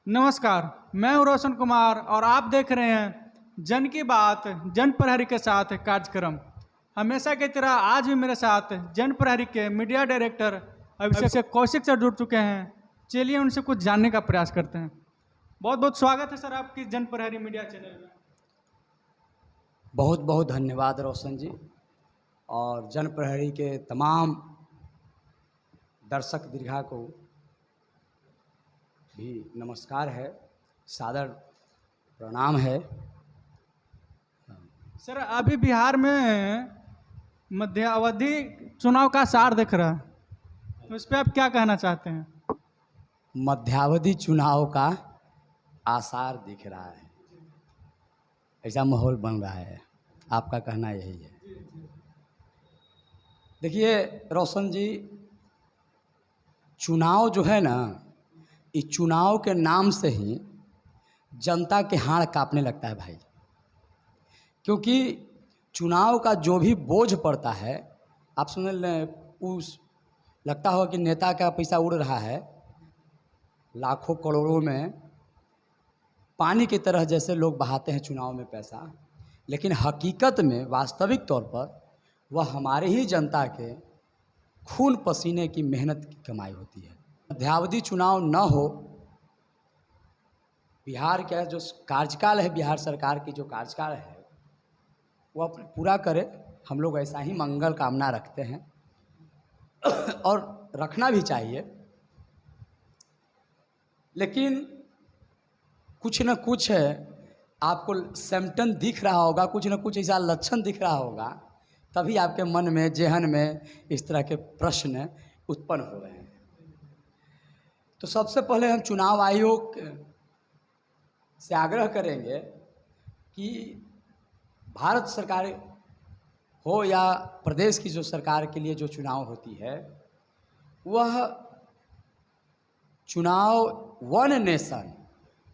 नमस्कार। मैं हूं रोशन कुमार और आप देख रहे हैं जन की बात जन प्रहरी के साथ कार्यक्रम। हमेशा की तरह आज भी मेरे साथ जन प्रहरी के मीडिया डायरेक्टर अभिषेक कौशिक सर जुड़ चुके हैं। चलिए उनसे कुछ जानने का प्रयास करते हैं। बहुत बहुत स्वागत है सर आपकी जन प्रहरी मीडिया चैनल में। बहुत बहुत धन्यवाद रोशन जी, और जन प्रहरी के तमाम दर्शक दीर्घा को भी नमस्कार है, सादर प्रणाम है। सर अभी बिहार में मध्यावधि चुनाव का सार दिख रहा है, तो इस पर आप क्या कहना चाहते हैं? मध्यावधि चुनाव का आसार दिख रहा है, ऐसा माहौल बन रहा है, आपका कहना यही है। देखिए रोशन जी, चुनाव जो है ना, इस चुनाव के नाम से ही जनता के हाड़ कांपने लगता है भाई। क्योंकि चुनाव का जो भी बोझ पड़ता है, आप सुन लें, उस लगता होगा कि नेता का पैसा उड़ रहा है, लाखों करोड़ों में पानी की तरह जैसे लोग बहाते हैं चुनाव में पैसा, लेकिन हकीकत में वास्तविक तौर पर वह हमारे ही जनता के खून पसीने की मेहनत की कमाई होती है। मध्यावधि चुनाव न हो, बिहार का जो कार्यकाल है, बिहार सरकार की जो कार्यकाल है वो अपने पूरा करे, हम लोग ऐसा ही मंगल कामना रखते हैं और रखना भी चाहिए। लेकिन कुछ न कुछ है, आपको सिम्टम दिख रहा होगा, कुछ न कुछ ऐसा लक्षण दिख रहा होगा, तभी आपके मन में, जेहन में इस तरह के प्रश्न उत्पन्न हो रहे हैं। तो सबसे पहले हम चुनाव आयोग से आग्रह करेंगे कि भारत सरकार हो या प्रदेश की जो सरकार के लिए जो चुनाव होती है, वह चुनाव वन नेशन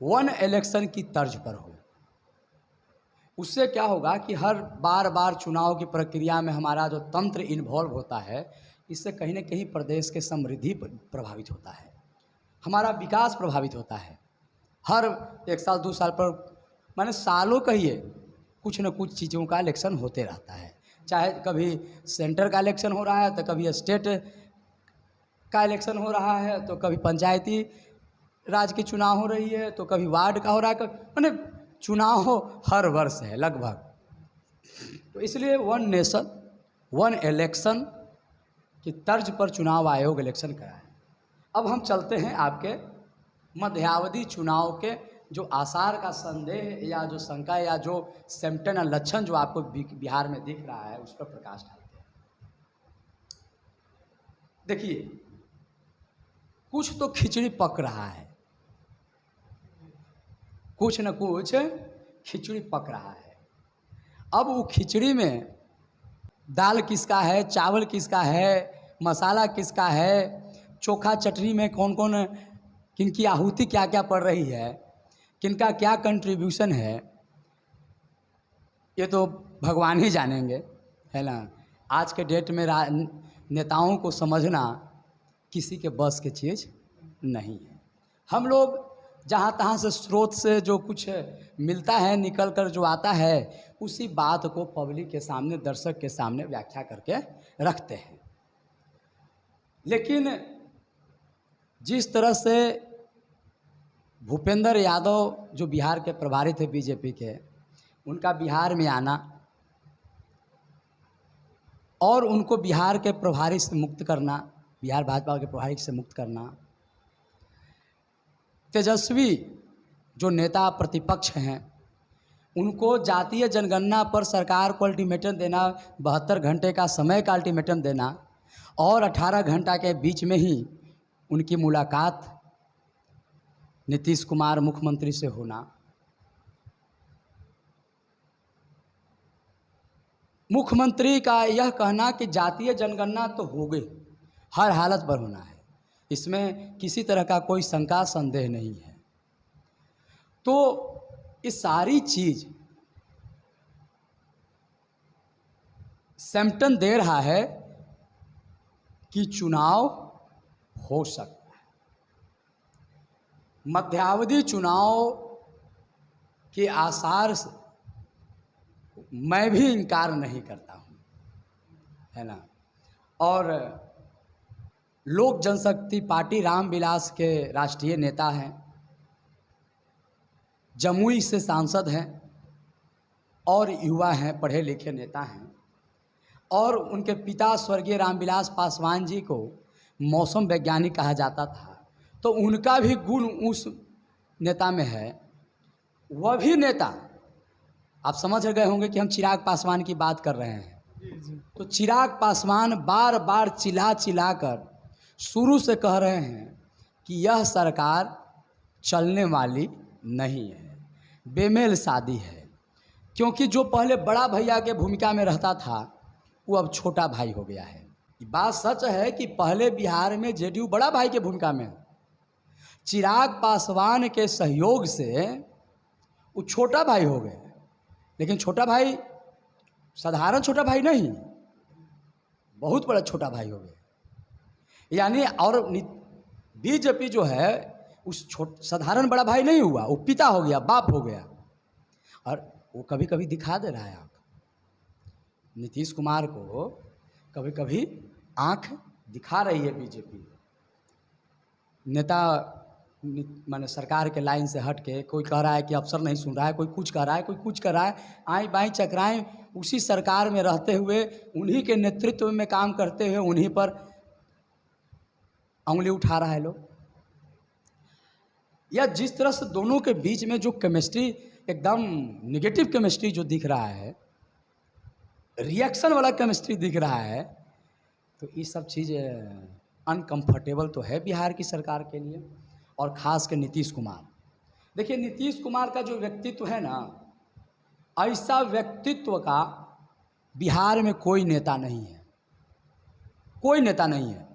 वन इलेक्शन की तर्ज पर हो। उससे क्या होगा कि हर बार चुनाव की प्रक्रिया में हमारा जो तंत्र इन्वॉल्व होता है, इससे कहीं न कहीं प्रदेश के समृद्धि प्रभावित होता है, हमारा विकास प्रभावित होता है। हर 1 साल 2 साल पर, माने सालों कहिए, कुछ न कुछ चीज़ों का इलेक्शन होते रहता है। चाहे कभी सेंटर का इलेक्शन हो रहा है, तो कभी स्टेट का इलेक्शन हो रहा है, तो कभी पंचायती राज की चुनाव हो रही है, तो कभी वार्ड का हो रहा है, माने चुनाव हर वर्ष है लगभग। तो इसलिए वन नेशन वन इलेक्शन की तर्ज पर चुनाव आयोग इलेक्शन कराए। अब हम चलते हैं आपके मध्यावधि चुनाव के जो आसार का संदेह या जो शंका या जो सिम्टम या लक्षण जो आपको बिहार में दिख रहा है, उस पर प्रकाश डालते हैं। देखिए, कुछ तो खिचड़ी पक रहा है, कुछ न कुछ खिचड़ी पक रहा है। अब वो खिचड़ी में दाल किसका है, चावल किसका है, मसाला किसका है, चोखा चटनी में कौन कौन, किनकी आहुति क्या क्या पड़ रही है, किनका क्या कंट्रीब्यूशन है, ये तो भगवान ही जानेंगे, है ना। आज के डेट में नेताओं को समझना किसी के बस की चीज़ नहीं है। हम लोग जहाँ तहाँ से स्रोत से जो कुछ मिलता है, निकल कर जो आता है, उसी बात को पब्लिक के सामने, दर्शक के सामने व्याख्या करके रखते हैं। लेकिन जिस तरह से भूपेंद्र यादव जो बिहार के प्रभारी थे बीजेपी के, उनका बिहार में आना और उनको बिहार के प्रभारी से मुक्त करना, बिहार भाजपा के प्रभारी से मुक्त करना, तेजस्वी जो नेता प्रतिपक्ष हैं, उनको जातीय जनगणना पर सरकार को अल्टीमेटम देना, 72 घंटे का समय का अल्टीमेटम देना और 18 घंटा के बीच में ही उनकी मुलाकात नीतीश कुमार मुख्यमंत्री से होना, मुख्यमंत्री का यह कहना कि जातीय जनगणना तो हो गई, हर हालत पर होना है, इसमें किसी तरह का कोई शंका संदेह नहीं है। तो ये सारी चीज़ सिम्टम दे रहा है कि चुनाव हो सकता है। मध्यावधि चुनाव के आसार से मैं भी इनकार नहीं करता हूँ, है ना। और लोक जनशक्ति पार्टी रामविलास के राष्ट्रीय नेता हैं, जमुई से सांसद हैं और युवा हैं, पढ़े लिखे नेता हैं। और उनके पिता स्वर्गीय रामविलास पासवान जी को मौसम वैज्ञानिक कहा जाता था, तो उनका भी गुण उस नेता में है। वह भी नेता, आप समझ गए होंगे कि हम चिराग पासवान की बात कर रहे हैं। तो चिराग पासवान बार बार चिल्ला चिल्ला कर शुरू से कह रहे हैं कि यह सरकार चलने वाली नहीं है, बेमेल शादी है। क्योंकि जो पहले बड़ा भैया के भूमिका में रहता था वो अब छोटा भाई हो गया है। बात सच है कि पहले बिहार में जेडीयू बड़ा भाई के भूमिका में, चिराग पासवान के सहयोग से वो छोटा भाई हो गए। लेकिन छोटा भाई साधारण छोटा भाई नहीं, बहुत बड़ा छोटा भाई हो गए। यानी और बीजेपी जो है उस साधारण बड़ा भाई नहीं हुआ, वो पिता हो गया, बाप हो गया। और वो कभी कभी दिखा दे रहा है आँख, नीतीश कुमार को कभी कभी आँख दिखा रही है बीजेपी। नेता माने सरकार के लाइन से हट के कोई कह रहा है कि अफसर नहीं सुन रहा है, कोई कुछ कह रहा है, कोई कुछ कर रहा है, आएँ बाएँ चकराएँ, उसी सरकार में रहते हुए, उन्हीं के नेतृत्व में काम करते हुए उन्हीं पर उंगली उठा रहा है लोग। या जिस तरह से दोनों के बीच में जो केमिस्ट्री, एकदम निगेटिव केमिस्ट्री जो दिख रहा है, रिएक्शन वाला केमिस्ट्री दिख रहा है, तो ये सब चीज़ें अनकंफर्टेबल तो है बिहार की सरकार के लिए, और ख़ास कर नीतीश कुमार। देखिए नीतीश कुमार का जो व्यक्तित्व है ना, ऐसा व्यक्तित्व का बिहार में कोई नेता नहीं है, कोई नेता नहीं है।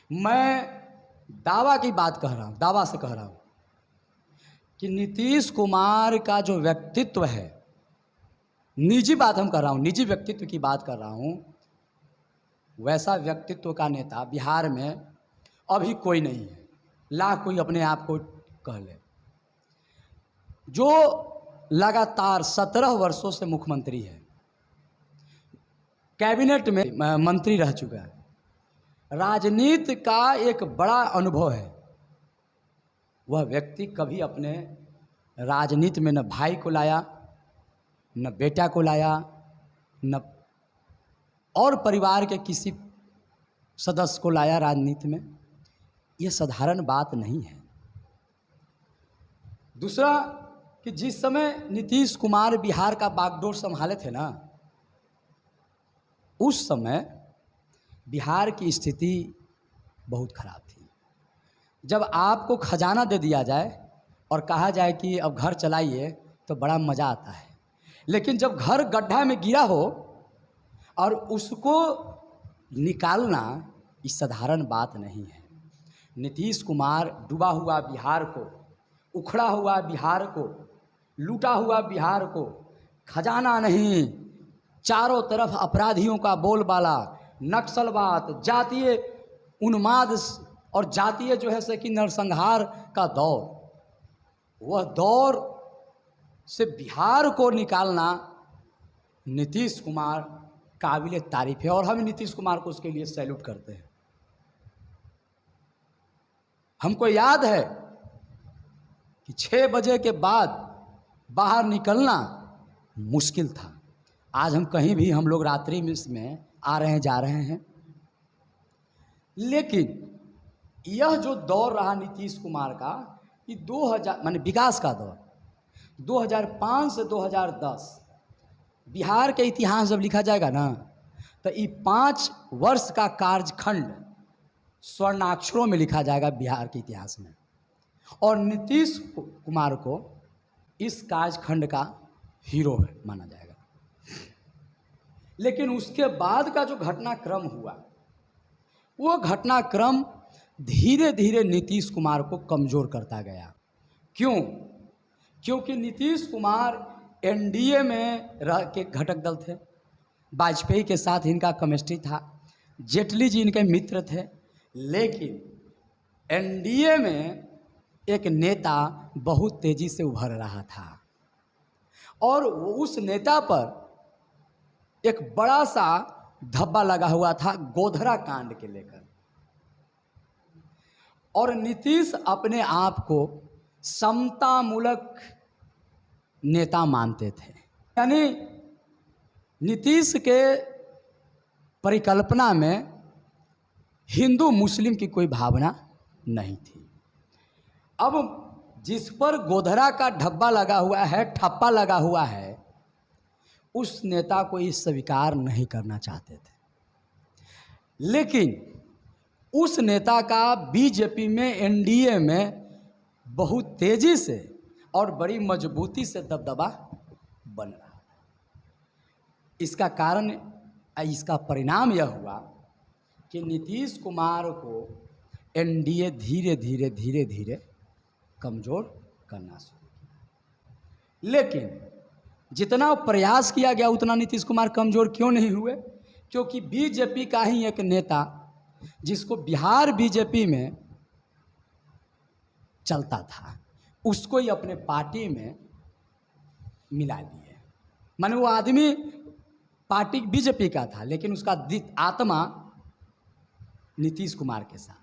मैं दावा की बात कह रहा हूँ, दावा से कह रहा हूँ कि नीतीश कुमार का जो व्यक्तित्व है, निजी बात हम कर रहा हूँ, निजी व्यक्तित्व की बात कर रहा हूँ, वैसा व्यक्तित्व का नेता बिहार में अभी कोई नहीं है। लाख कोई अपने आप को कह ले, जो लगातार 17 वर्षों से मुख्यमंत्री है, कैबिनेट में मंत्री रह चुका है, राजनीति का एक बड़ा अनुभव है। वह व्यक्ति कभी अपने राजनीति में न भाई को लाया, न बेटा को लाया, न और परिवार के किसी सदस्य को लाया राजनीति में। यह साधारण बात नहीं है। दूसरा कि जिस समय नीतीश कुमार बिहार का बागडोर संभाले थे ना, उस समय बिहार की स्थिति बहुत खराब थी। जब आपको खजाना दे दिया जाए और कहा जाए कि अब घर चलाइए तो बड़ा मज़ा आता है, लेकिन जब घर गड्ढा में गिरा हो और उसको निकालना, ये साधारण बात नहीं है। नीतीश कुमार डूबा हुआ बिहार को, उखड़ा हुआ बिहार को, लूटा हुआ बिहार को, खजाना नहीं, चारों तरफ अपराधियों का बोलबाला, नक्सलवाद, जातीय उन्माद और जातीय जो है कि नरसंहार का दौर, वह दौर से बिहार को निकालना नीतीश कुमार काबिल तारीफ है। और हम नीतीश कुमार को उसके लिए सैल्यूट करते हैं। हमको याद है कि 6 बजे के बाद बाहर निकलना मुश्किल था। आज हम कहीं भी हम लोग रात्रि में आ रहे हैं, जा रहे हैं, लेकिन यह जो दौर रहा नीतीश कुमार का, ये 2000 माने विकास का दौर, 2005 से 2010 बिहार के इतिहास जब लिखा जाएगा ना, तो ये 5 वर्ष का कार्यखंड स्वर्णाक्षरों में लिखा जाएगा बिहार के इतिहास में। और नीतीश कुमार को इस कार्यखंड का हीरो माना जाएगा। लेकिन उसके बाद का जो घटनाक्रम हुआ, वो घटनाक्रम धीरे धीरे नीतीश कुमार को कमज़ोर करता गया। क्यों? क्योंकि नीतीश कुमार एनडीए में रह के घटक दल थे, वाजपेयी के साथ इनका केमिस्ट्री था, जेटली जी इनके मित्र थे, लेकिन एनडीए में एक नेता बहुत तेजी से उभर रहा था और उस नेता पर एक बड़ा सा धब्बा लगा हुआ था गोधरा कांड के लेकर। और नीतीश अपने आप को समतामूलक नेता मानते थे, यानी नीतीश के परिकल्पना में हिंदू मुस्लिम की कोई भावना नहीं थी। अब जिस पर गोधरा का धब्बा लगा हुआ है, ठप्पा लगा हुआ है, उस नेता को ये स्वीकार नहीं करना चाहते थे। लेकिन उस नेता का बीजेपी में, एनडीए में बहुत तेजी से और बड़ी मजबूती से दबदबा बन रहा है। इसका कारण, इसका परिणाम यह हुआ कि नीतीश कुमार को एनडीए धीरे धीरे धीरे धीरे कमज़ोर करना शुरू किया। लेकिन जितना प्रयास किया गया उतना नीतीश कुमार कमज़ोर क्यों नहीं हुए? क्योंकि बीजेपी का ही एक नेता, जिसको बिहार बीजेपी में चलता था, उसको ही अपने पार्टी में मिला लिए। माने वो आदमी पार्टी बीजेपी का था, लेकिन उसका आत्मा नीतीश कुमार के साथ।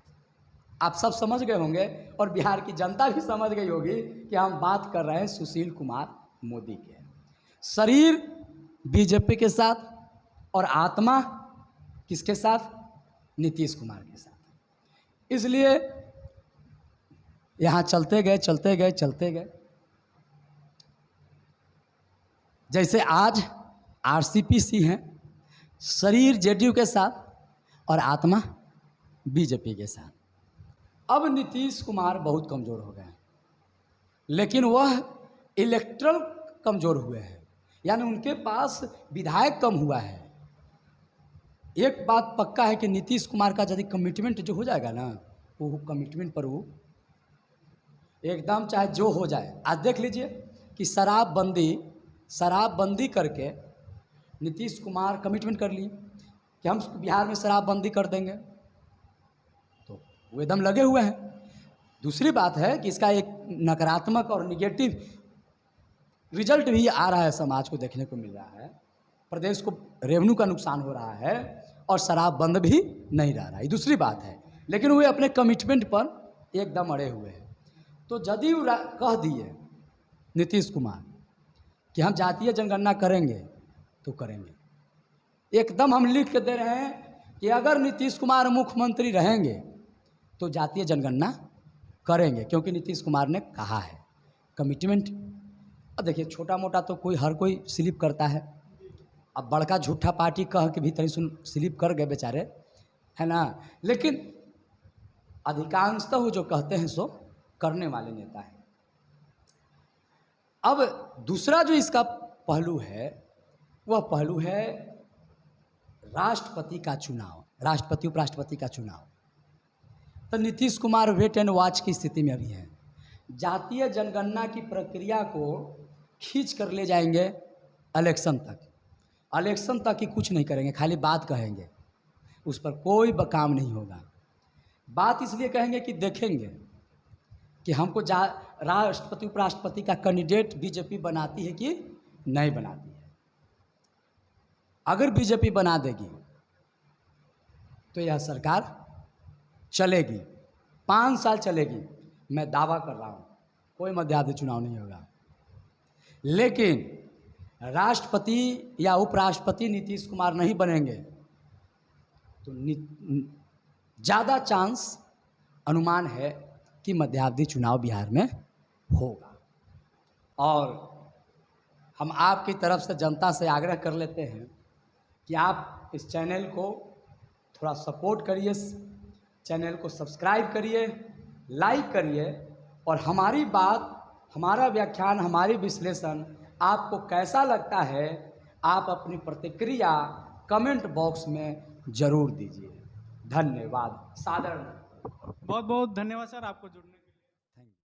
आप सब समझ गए होंगे और बिहार की जनता भी समझ गई होगी कि हम बात कर रहे हैं सुशील कुमार मोदी के। शरीर बीजेपी के साथ और आत्मा किसके साथ? नीतीश कुमार के साथ। इसलिए यहाँ चलते गए। जैसे आज आरसीपी हैं, शरीर जेडीयू के साथ और आत्मा बीजेपी के साथ। अब नीतीश कुमार बहुत कमज़ोर हो गए हैं, लेकिन वह इलेक्ट्रल कमज़ोर हुए हैं, यानी उनके पास विधायक कम हुआ है। एक बात पक्का है कि नीतीश कुमार का यदि कमिटमेंट जो हो जाएगा ना, वो कमिटमेंट पर वो एकदम चाहे जो हो जाए। आज देख लीजिए कि शराबबंदी करके नीतीश कुमार कमिटमेंट कर लिए कि हम बिहार में शराबबंदी कर देंगे, तो वो एकदम लगे हुए हैं। दूसरी बात है कि इसका एक नकारात्मक और निगेटिव रिजल्ट भी आ रहा है, समाज को देखने को मिल रहा है। प्रदेश को रेवेन्यू का नुकसान हो रहा है और शराब बंद भी नहीं रह रहा है, दूसरी बात है। लेकिन वे अपने कमिटमेंट पर एकदम अड़े हुए हैं। तो जदयू कह दिए नीतीश कुमार कि हम जातीय जनगणना करेंगे तो करेंगे। एकदम हम लिख के दे रहे हैं कि अगर नीतीश कुमार मुख्यमंत्री रहेंगे तो जातीय जनगणना करेंगे, क्योंकि नीतीश कुमार ने कहा है, कमिटमेंट। अब देखिए, छोटा मोटा तो हर कोई स्लिप करता है। अब बड़का झूठा पार्टी कह के भी तनी सुन स्लिप कर गए बेचारे, है ना। लेकिन अधिकांशतः वो जो कहते हैं सो करने वाले नेता हैं। अब दूसरा जो इसका पहलू है, वह पहलू है राष्ट्रपति का चुनाव, राष्ट्रपति उपराष्ट्रपति का चुनाव। तो Nitish Kumar wait and watch की स्थिति में अभी है। जातीय जनगणना की प्रक्रिया को खींच कर ले जाएंगे इलेक्शन तक ही कुछ नहीं करेंगे, खाली बात कहेंगे, उस पर कोई काम नहीं होगा। बात इसलिए कहेंगे कि देखेंगे कि हमको राष्ट्रपति उपराष्ट्रपति का कैंडिडेट बीजेपी बनाती है कि नहीं बनाती है। अगर बीजेपी बना देगी तो यह सरकार चलेगी, 5 साल चलेगी। मैं दावा कर रहा हूँ कोई मध्यावधि चुनाव नहीं होगा। लेकिन राष्ट्रपति या उपराष्ट्रपति नीतीश कुमार नहीं बनेंगे तो ज़्यादा चांस, अनुमान है कि मध्यावधि चुनाव बिहार में होगा। और हम आपकी तरफ से जनता से आग्रह कर लेते हैं कि आप इस चैनल को थोड़ा सपोर्ट करिए, चैनल को सब्सक्राइब करिए, लाइक करिए, और हमारी बात, हमारा व्याख्यान, हमारी विश्लेषण आपको कैसा लगता है, आप अपनी प्रतिक्रिया कमेंट बॉक्स में ज़रूर दीजिए। धन्यवाद। सादर बहुत बहुत धन्यवाद सर आपको जुड़ने